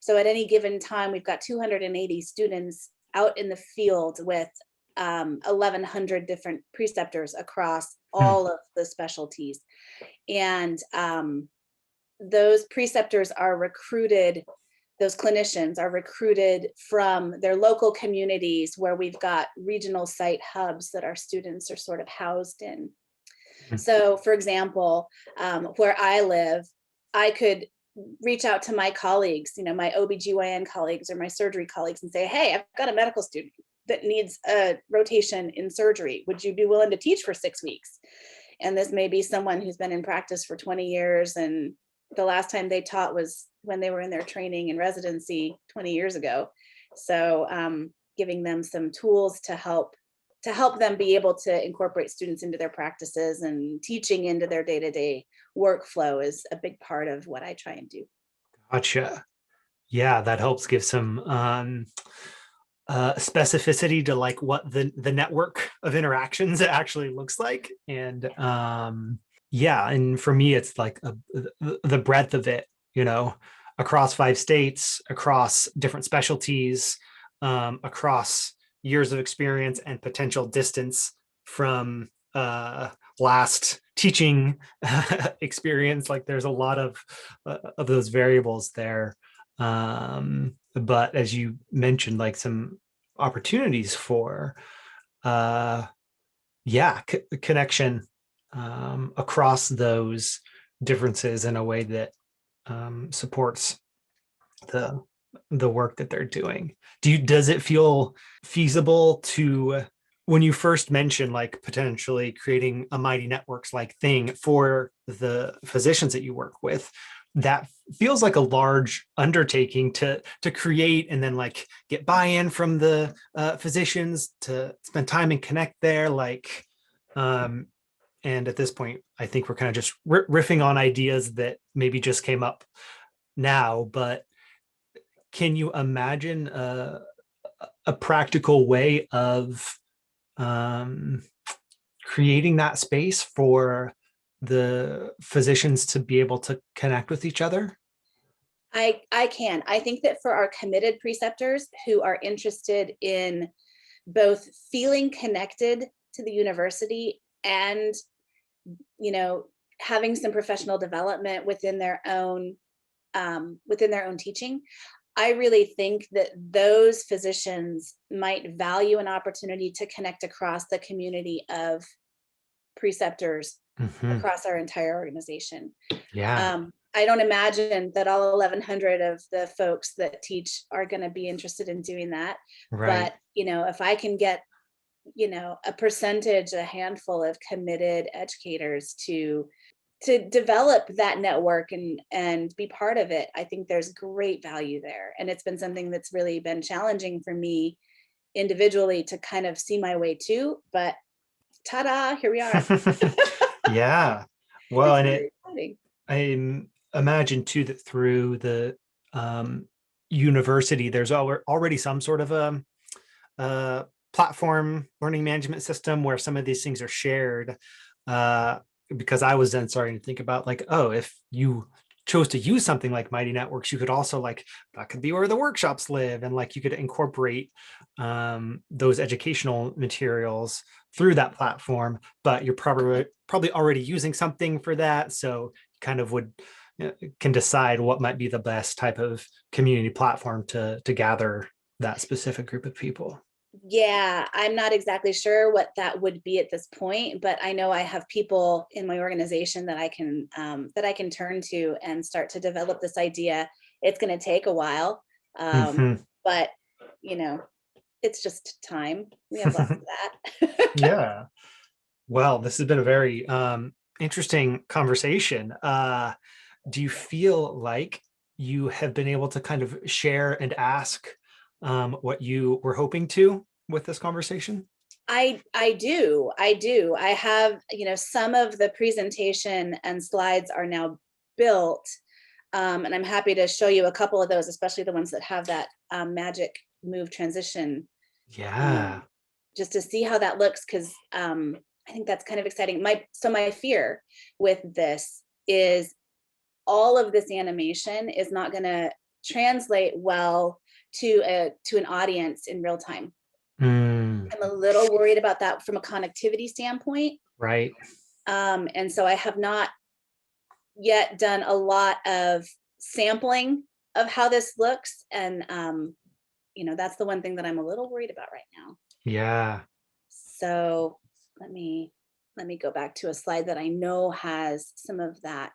So at any given time, we've got 280 students out in the field with 1,100 different preceptors across all of the specialties. And those preceptors are recruited, those clinicians are recruited from their local communities where we've got regional site hubs that our students are sort of housed in. So for example, where I live, I could reach out to my colleagues, my OBGYN colleagues or my surgery colleagues, and say, hey, I've got a medical student that needs a rotation in surgery. Would you be willing to teach for 6 weeks? And this may be someone who's been in practice for 20 years. And the last time they taught was when they were in their training and residency 20 years ago. So giving them some tools to help to help them be able to incorporate students into their practices, and teaching into their day-to-day workflow is a big part of what I try and do. Gotcha. Yeah, that helps give some specificity to like what the network of interactions actually looks like. And yeah, and for me, it's like the breadth of it, across 5 states, across different specialties, across years of experience and potential distance from last teaching experience. Like there's a lot of those variables there. But as you mentioned, like some opportunities for connection across those differences in a way that supports the work that they're doing. Does it feel feasible to, when you first mentioned like potentially creating a Mighty Networks like thing for the physicians that you work with, that feels like a large undertaking to create and then like get buy-in from the physicians to spend time and connect there, like and at this point I think we're kind of just riffing on ideas that maybe just came up now, but can you imagine a practical way of creating that space for the physicians to be able to connect with each other? I can. I think that for our committed preceptors who are interested in both feeling connected to the university and, having some professional development within their own teaching, I really think that those physicians might value an opportunity to connect across the community of preceptors across our entire organization. Yeah. I don't imagine that all 1,100 of the folks that teach are going to be interested in doing that. Right. But, if I can get, a percentage, a handful of committed educators to develop that network and be part of it, I think there's great value there. And it's been something that's really been challenging for me individually to kind of see my way to, but ta-da, here we are. Yeah. Well, It's and very exciting. I imagine too that through the university, there's already some sort of a platform learning management system where some of these things are shared. Because I was then starting to think about like, oh, if you chose to use something like Mighty Networks, you could also like, that could be where the workshops live. And like, you could incorporate those educational materials through that platform, but you're probably already using something for that. So you kind of can decide what might be the best type of community platform to gather that specific group of people. Yeah, I'm not exactly sure what that would be at this point, but I know I have people in my organization that I can turn to and start to develop this idea. It's going to take a while, but it's just time. We have lots of that. Yeah. Well, this has been a very interesting conversation. Do you feel like you have been able to kind of share and ask what you were hoping to with this conversation? I do. I have, some of the presentation and slides are now built. And I'm happy to show you a couple of those, especially the ones that have that magic move transition. Yeah. Just to see how that looks, because I think that's kind of exciting. My fear with this is all of this animation is not going to translate well to an audience in real time. I'm a little worried about that from a connectivity standpoint. Right. And so I have not yet done a lot of sampling of how this looks. And, that's the one thing that I'm a little worried about right now. Yeah. So let me go back to a slide that I know has some of that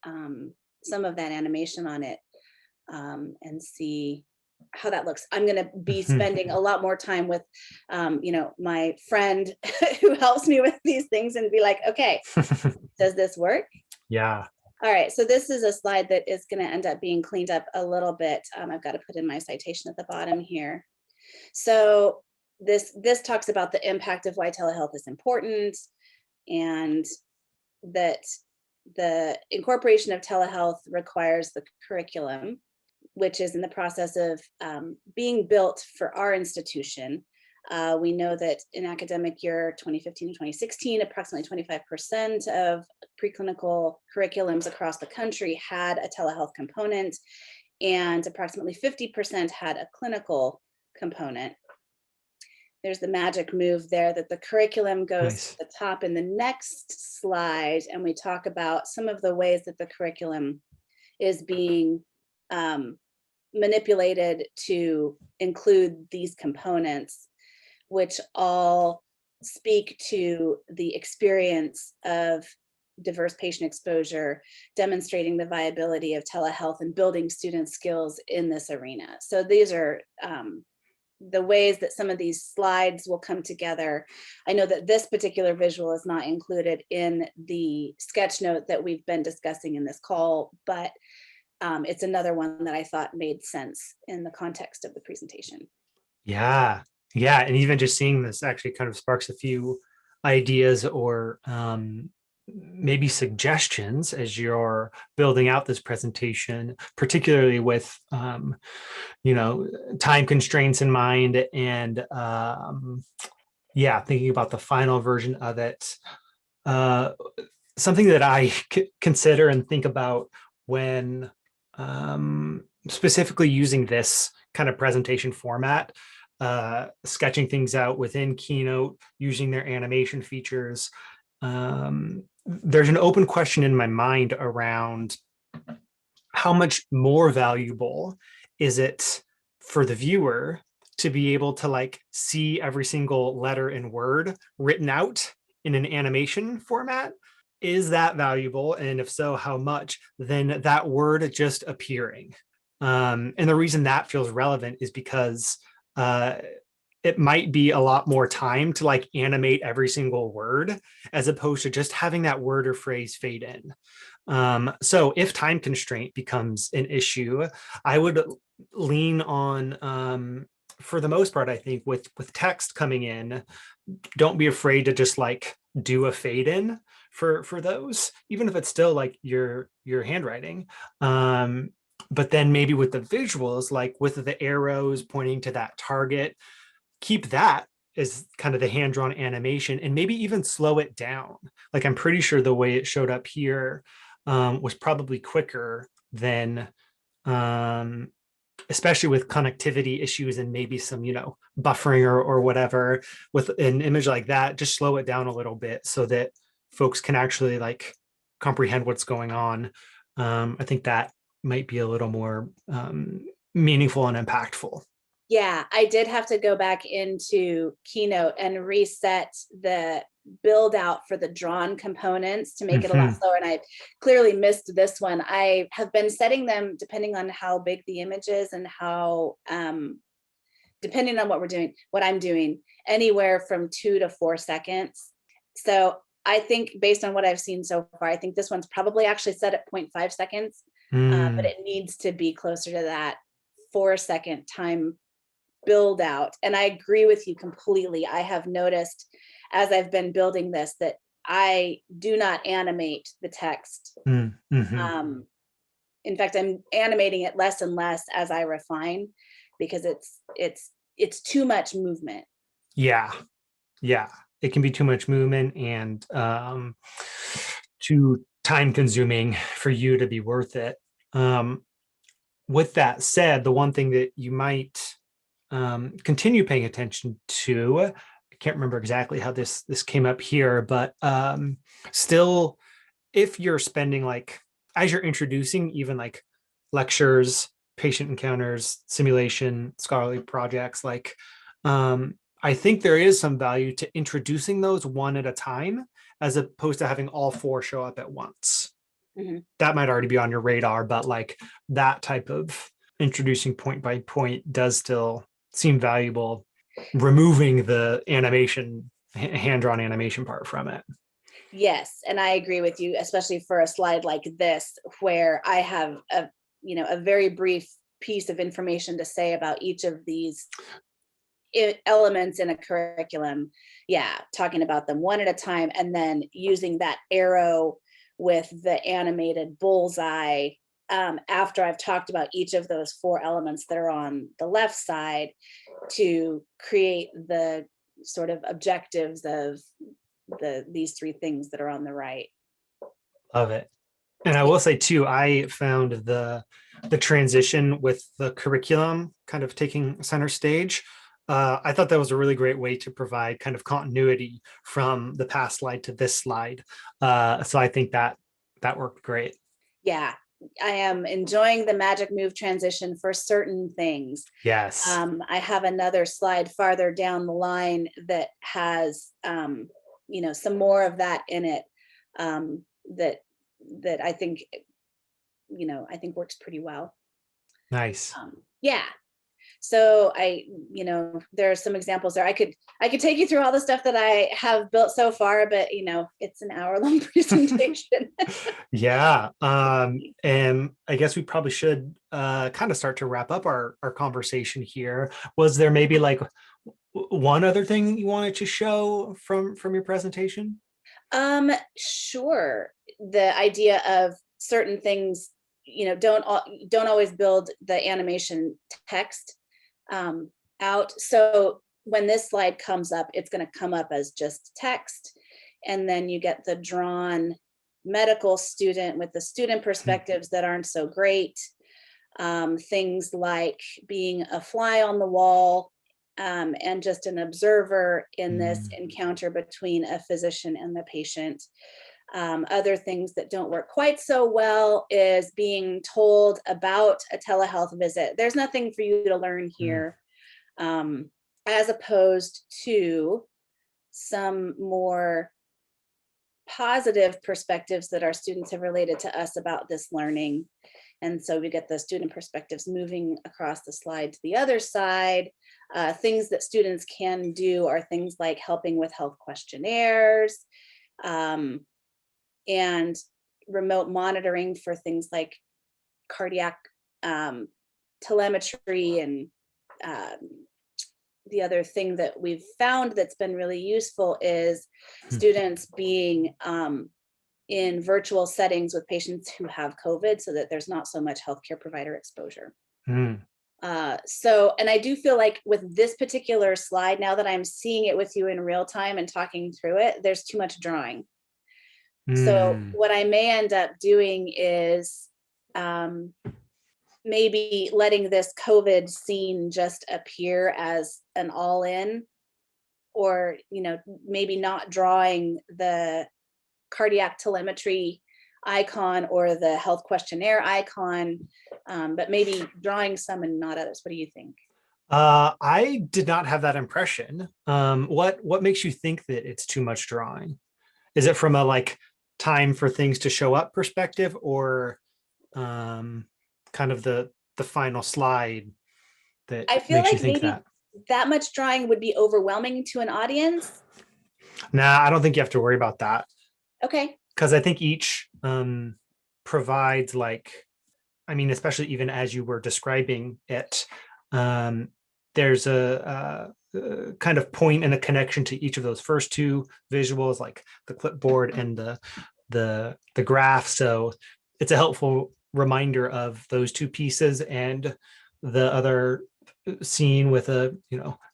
animation on it, and see how that looks. I'm going to be spending a lot more time with, my friend who helps me with these things and be like, okay, does this work? Yeah. All right. So this is a slide that is going to end up being cleaned up a little bit. I've got to put in my citation at the bottom here. So this talks about the impact of why telehealth is important, and that the incorporation of telehealth requires the curriculum, which is in the process of being built for our institution. We know that in academic year 2015 to 2016, approximately 25% of preclinical curriculums across the country had a telehealth component, and approximately 50% had a clinical component. There's the magic move there that the curriculum goes Nice. to the top in the next slide, and we talk about some of the ways that the curriculum is being manipulated to include these components, which all speak to the experience of diverse patient exposure, demonstrating the viability of telehealth and building student skills in this arena. So these are the ways that some of these slides will come together. I know that this particular visual is not included in the sketch note that we've been discussing in this call, but it's another one that I thought made sense in the context of the presentation. Yeah. Yeah. And even just seeing this actually kind of sparks a few ideas or maybe suggestions as you're building out this presentation, particularly with, time constraints in mind and, thinking about the final version of it. Something that I consider and think about when specifically using this kind of presentation format, sketching things out within Keynote, using their animation features. There's an open question in my mind around how much more valuable is it for the viewer to be able to like see every single letter and word written out in an animation format? Is that valuable? And if so, how much? Than that word just appearing. And the reason that feels relevant is because it might be a lot more time to like animate every single word as opposed to just having that word or phrase fade in. So if time constraint becomes an issue, I would lean on, for the most part, I think with text coming in, don't be afraid to just like do a fade in for those, even if it's still like your handwriting. But then maybe with the visuals, like with the arrows pointing to that target, keep that as kind of the hand-drawn animation and maybe even slow it down. Like I'm pretty sure the way it showed up here was probably quicker than especially with connectivity issues and maybe some, buffering or whatever with an image like that, just slow it down a little bit so that folks can actually like comprehend what's going on. I think that might be a little more meaningful and impactful. Yeah, I did have to go back into Keynote and reset the build out for the drawn components to make it a lot slower. And I clearly missed this one. I have been setting them depending on how big the image is and how, depending on what I'm doing, anywhere from 2 to 4 seconds. So I think based on what I've seen so far, I think this one's probably actually set at 0.5 seconds, but it needs to be closer to that 4-second time build out. And I agree with you completely. I have noticed as I've been building this that I do not animate the text. In fact, I'm animating it less and less as I refine because it's too much movement. Yeah. It can be too much movement and too time consuming for you to be worth it. With that said, the one thing that you might continue paying attention to, I can't remember exactly how this came up here, but still, if you're spending like, as you're introducing even like lectures, patient encounters, simulation, scholarly projects, like I think there is some value to introducing those one at a time, as opposed to having all 4 show up at once. That might already be on your radar, but like that type of introducing point by point does still seem valuable, removing the animation, hand-drawn animation part from it. Yes, and I agree with you, especially for a slide like this, where I have a very brief piece of information to say about each of these elements in a curriculum, yeah, talking about them one at a time, and then using that arrow with the animated bullseye after I've talked about each of those 4 elements that are on the left side to create the sort of objectives of these 3 things that are on the right. Love it. And I will say too, I found the transition with the curriculum kind of taking center stage. I thought that was a really great way to provide kind of continuity from the past slide to this slide. So I think that worked great. Yeah, I am enjoying the magic move transition for certain things. Yes. I have another slide farther down the line that has, some more of that in it that I think, I think works pretty well. Nice. Yeah. So there are some examples there. I could take you through all the stuff that I have built so far, but it's an hour-long presentation. Yeah. And I guess we probably should kind of start to wrap up our conversation here. Was there maybe like one other thing you wanted to show from your presentation? Sure. The idea of certain things, don't always build the animation text out. So when this slide comes up, it's going to come up as just text. And then you get the drawn medical student with the student perspectives that aren't so great. Things like being a fly on the wall and just an observer in this encounter between a physician and the patient. Other things that don't work quite so well is being told about a telehealth visit. There's nothing for you to learn here, as opposed to some more positive perspectives that our students have related to us about this learning. And so we get the student perspectives moving across the slide to the other side. Things that students can do are things like helping with health questionnaires, and remote monitoring for things like cardiac telemetry. And the other thing that we've found that's been really useful is students being in virtual settings with patients who have COVID so that there's not so much healthcare provider exposure. And I do feel like with this particular slide, now that I'm seeing it with you in real time and talking through it, there's too much drawing. So what I may end up doing is maybe letting this COVID scene just appear as an all-in, or maybe not drawing the cardiac telemetry icon or the health questionnaire icon, but maybe drawing some and not others. What do you think? I did not have that impression. What makes you think that it's too much drawing? Is it from a like time for things to show up perspective, or kind of the final slide that I feel makes you like think maybe that much drawing would be overwhelming to an audience. Nah, I don't think you have to worry about that. Okay. Because I think each provides especially even as you were describing it, there's a kind of point and a connection to each of those first 2 visuals, like the clipboard and the graph. So it's a helpful reminder of those 2 pieces, and the other scene with a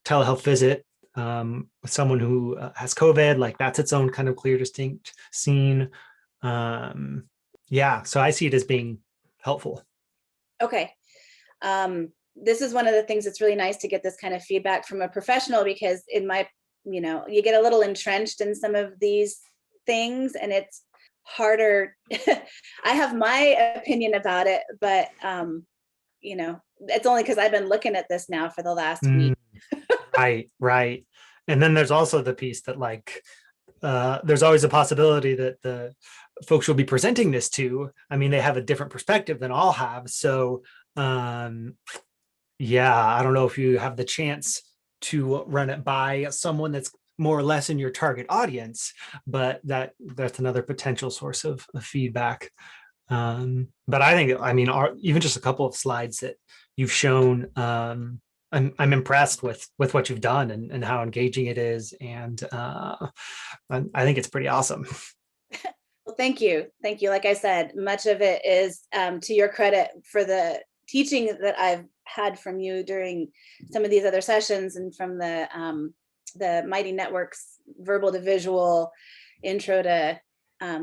telehealth visit with someone who has COVID, like that's its own kind of clear, distinct scene. So I see it as being helpful. Okay. This is one of the things that's really nice to get this kind of feedback from a professional, because in my, you get a little entrenched in some of these things and it's harder. I have my opinion about it, but it's only because I've been looking at this now for the last week. Right. And then there's also the piece that there's always a possibility that the folks you'll be presenting this to, they have a different perspective than I'll have. So I don't know if you have the chance to run it by someone that's more or less in your target audience, but that's another potential source of feedback. But I think, even just a couple of slides that you've shown I'm impressed with what you've done and how engaging it is, and I think it's pretty awesome. Well, thank you. Thank you. Like I said, much of it is to your credit for the teaching that I've had from you during some of these other sessions, and from the Mighty Networks verbal to visual, intro to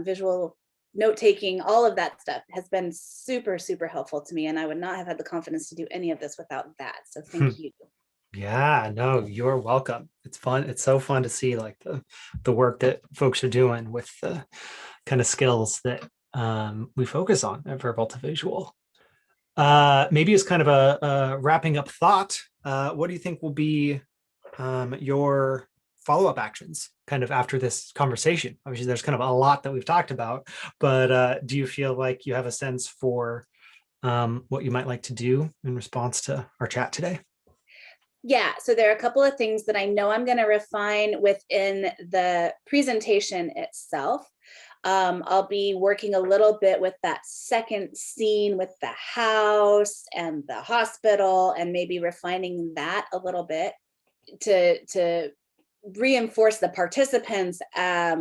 visual note taking. All of that stuff has been super, super helpful to me, and I would not have had the confidence to do any of this without that. So thank you. Yeah, no, you're welcome. It's fun. It's so fun to see like the work that folks are doing with the kind of skills that we focus on at verbal to visual. Maybe as kind of a wrapping up thought, what do you think will be your follow-up actions kind of after this conversation? Obviously, there's kind of a lot that we've talked about, but do you feel like you have a sense for what you might like to do in response to our chat today? Yeah, so there are a couple of things that I know I'm going to refine within the presentation itself. I'll be working a little bit with that second scene with the house and the hospital, and maybe refining that a little bit to reinforce the participants at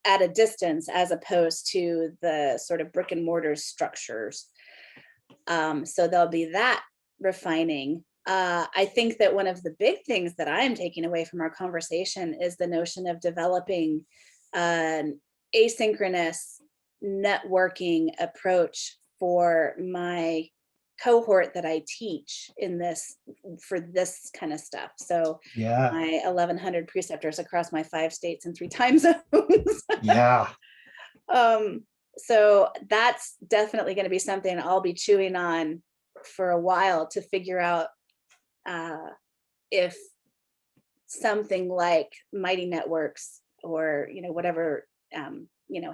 a distance, as opposed to the sort of brick and mortar structures. So there'll be that refining. I think that one of the big things that I'm taking away from our conversation is the notion of developing an asynchronous networking approach for my cohort that I teach in this, for this kind of stuff. So Yeah, my 1,100 preceptors across my 5 states and 3 time zones. yeah, So that's definitely going to be something I'll be chewing on for a while, to figure out if something like Mighty Networks, or whatever,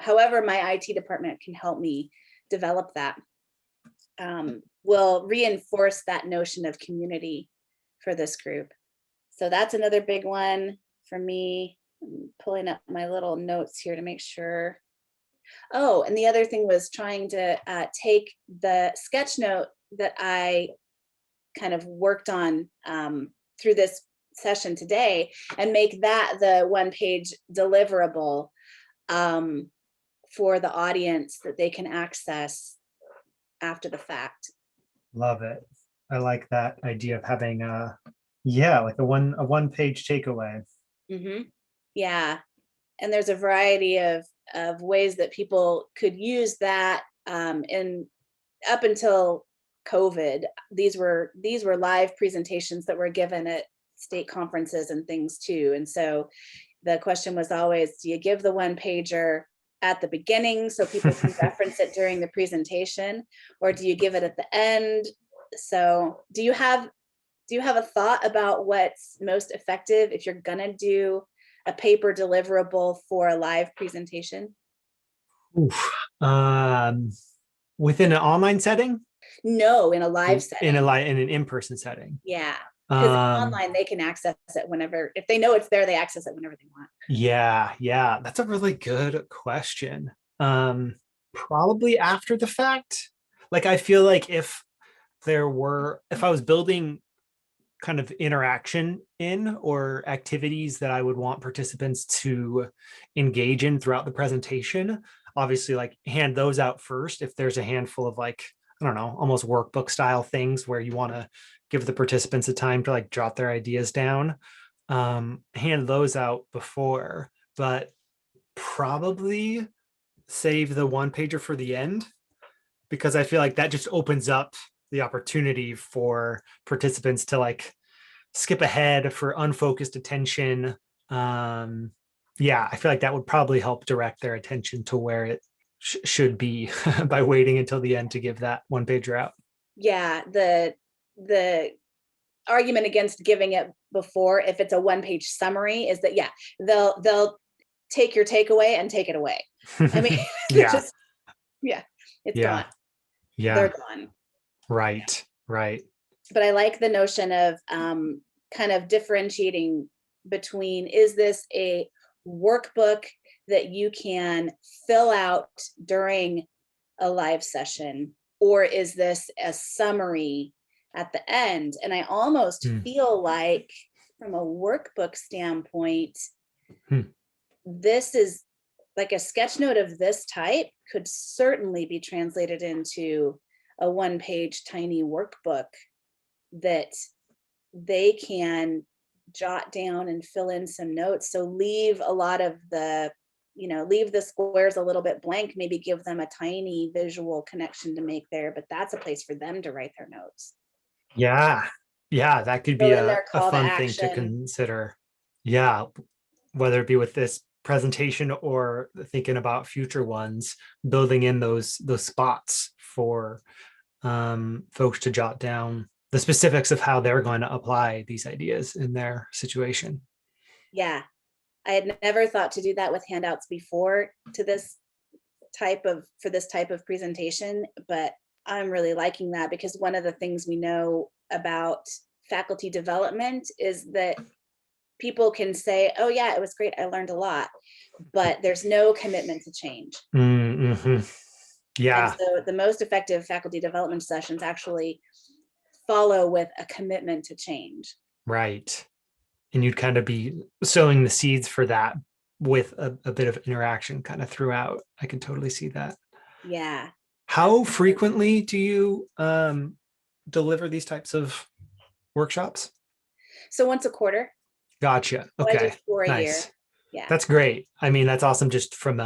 however my IT department can help me develop that, will reinforce that notion of community for this group. So that's another big one for me. I'm pulling up my little notes here to make sure. Oh, and the other thing was trying to take the Sketchnote that I kind of worked on through this session today, and make that the one-page deliverable for the audience that they can access after the fact. love it. I like that idea of having like a one page takeaway. Mm-hmm. Yeah, and there's a variety of ways that people could use that. And up until COVID, these were live presentations that were given at state conferences and things too. And so the question was always, do you give the one pager at the beginning so people can reference it during the presentation, or do you give it at the end? So do you have a thought about what's most effective if you're gonna do a paper deliverable for a live presentation? Oof. Within an online setting, No, in a live setting. in an in-person setting. Yeah, because online they can access it whenever, if they know it's there, they access it whenever they want. Yeah, that's a really good question. Probably after the fact. Like I feel like if I was building kind of interaction in, or activities that I would want participants to engage in throughout the presentation, obviously like hand those out first. If there's a handful of like, I don't know, almost workbook style things where you want to give the participants a time to like jot their ideas down, hand those out before, but probably save the one pager for the end, because I feel like that just opens up the opportunity for participants to like skip ahead for unfocused attention. Yeah, I feel like that would probably help direct their attention to where it should be by waiting until the end to give that one pager out. Yeah, the argument against giving it before, if it's a one-page summary, is that they'll take your takeaway and take it away. I mean, Yeah, just it's yeah, gone. yeah. They're gone. Right, right. But I like the notion of kind of differentiating between, is this a workbook that you can fill out during a live session, or is this a summary at the end. And I almost Hmm. feel like from a workbook standpoint, Hmm. this is like a sketch note of this type could certainly be translated into a one-page tiny workbook that they can jot down and fill in some notes. So leave a lot of the, leave the squares a little bit blank, maybe give them a tiny visual connection to make there, but that's a place for them to write their notes. Yeah. Yeah, that could be Fill in a, their a call to fun thing to action. consider. Yeah, whether it be with this presentation or thinking about future ones, building in those spots for folks to jot down the specifics of how they're going to apply these ideas in their situation. Yeah. I had never thought to do that with handouts before to this for this type of presentation, but I'm really liking that because one of the things we know about faculty development is that people can say, oh yeah, it was great, I learned a lot, but there's no commitment to change. Mm-hmm. And Yeah, so the most effective faculty development sessions actually follow with a commitment to change. right. And you'd kind of be sowing the seeds for that with a bit of interaction kind of throughout. I can totally see that. Yeah. How frequently do you deliver these types of workshops? So once a quarter. Gotcha. So I do Okay. 4 a year. Nice. Yeah. That's great. I mean, that's awesome. Just from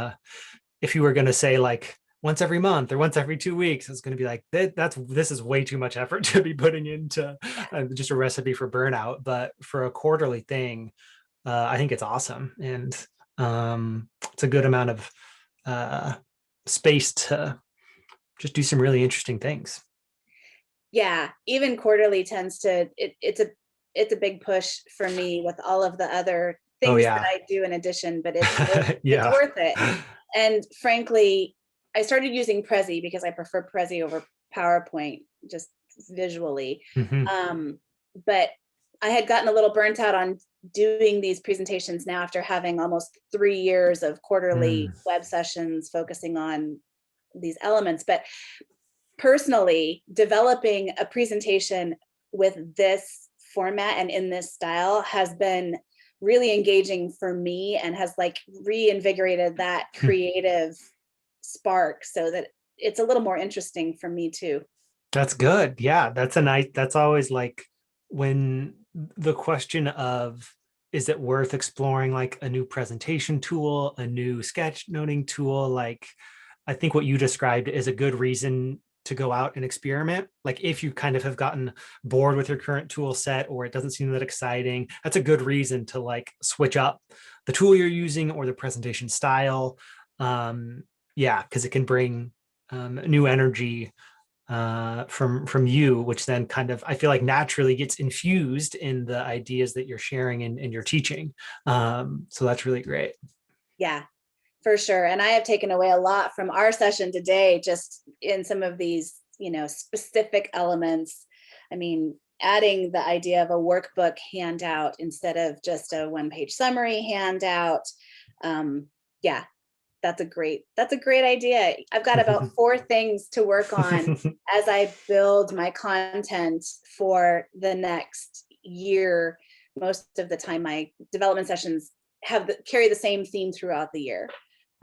if you were going to say like once every month or once every 2 weeks, it's going to be like this is way too much effort to be putting into Yeah. just a recipe for burnout. But for a quarterly thing, I think it's awesome, and it's a good amount of uh, space to just do some really interesting things. Yeah, even quarterly tends to it's a big push for me with all of the other Oh things that yeah, I do in addition, but it's yeah. worth it. And frankly, I started using Prezi because I prefer Prezi over PowerPoint just visually. Hmm. But I had gotten a little burnt out on doing these presentations now after having almost 3 years of quarterly Mm. web sessions focusing on these elements. But personally, developing a presentation with this format and in this style has been really engaging for me and has like reinvigorated that creative spark so that it's a little more interesting for me too. That's good. Yeah, that's always like when the question of is it worth exploring like a new presentation tool, a new sketchnoting tool? Like, I think what you described is a good reason to go out and experiment. Like, if you kind of have gotten bored with your current tool set or it doesn't seem that exciting, that's a good reason to like switch up the tool you're using or the presentation style. Yeah, because it can bring new energy from you, which then kind of I feel like naturally gets infused in the ideas that you're sharing and you're teaching. So that's really great. Yeah, for sure. And I have taken away a lot from our session today, just in some of these, specific elements. I mean, adding the idea of a workbook handout instead of just a one-page summary handout. Yeah, that's a great idea. I've got about 4 things to work on as I build my content for the next year. Most of the time, my development sessions carry the same theme throughout the year.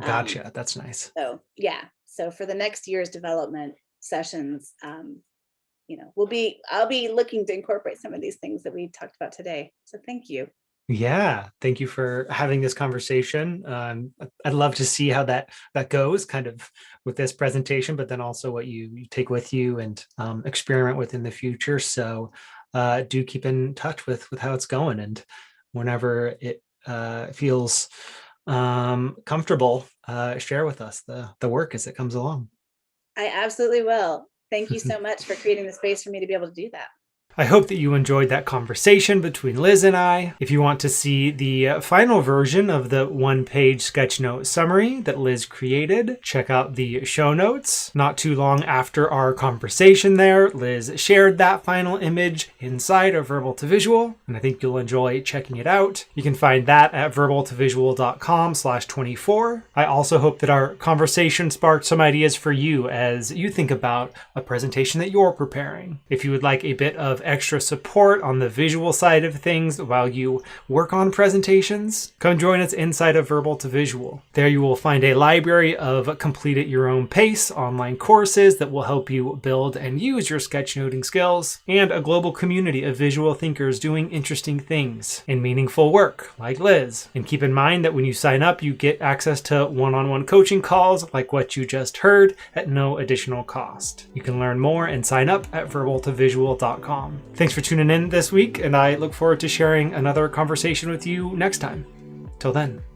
Um, Gotcha. That's nice. so yeah, so for the next year's development sessions, I'll be looking to incorporate some of these things that we talked about today. So thank you. Yeah, thank you for having this conversation. I'd love to see how that goes, kind of with this presentation, but then also what you take with you and experiment with in the future. So do keep in touch with how it's going, and whenever it feels comfortable, share with us the work as it comes along. I absolutely will. Thank you so much for creating the space for me to be able to do that. I hope that you enjoyed that conversation between Liz and I. If you want to see the final version of the one-page Sketchnote summary that Liz created, check out the show notes. Not too long after our conversation there, Liz shared that final image inside of Verbal to Visual, and I think you'll enjoy checking it out. You can find that at verbaltovisual.com/24. I also hope that our conversation sparked some ideas for you as you think about a presentation that you're preparing. If you would like a bit of extra support on the visual side of things while you work on presentations, come join us inside of Verbal to Visual. There you will find a library of complete at your own pace online courses that will help you build and use your sketchnoting skills, and a global community of visual thinkers doing interesting things and meaningful work like Liz. And keep in mind that when you sign up, you get access to one-on-one coaching calls like what you just heard at no additional cost. You can learn more and sign up at verbaltovisual.com. Thanks for tuning in this week, and I look forward to sharing another conversation with you next time. Till then.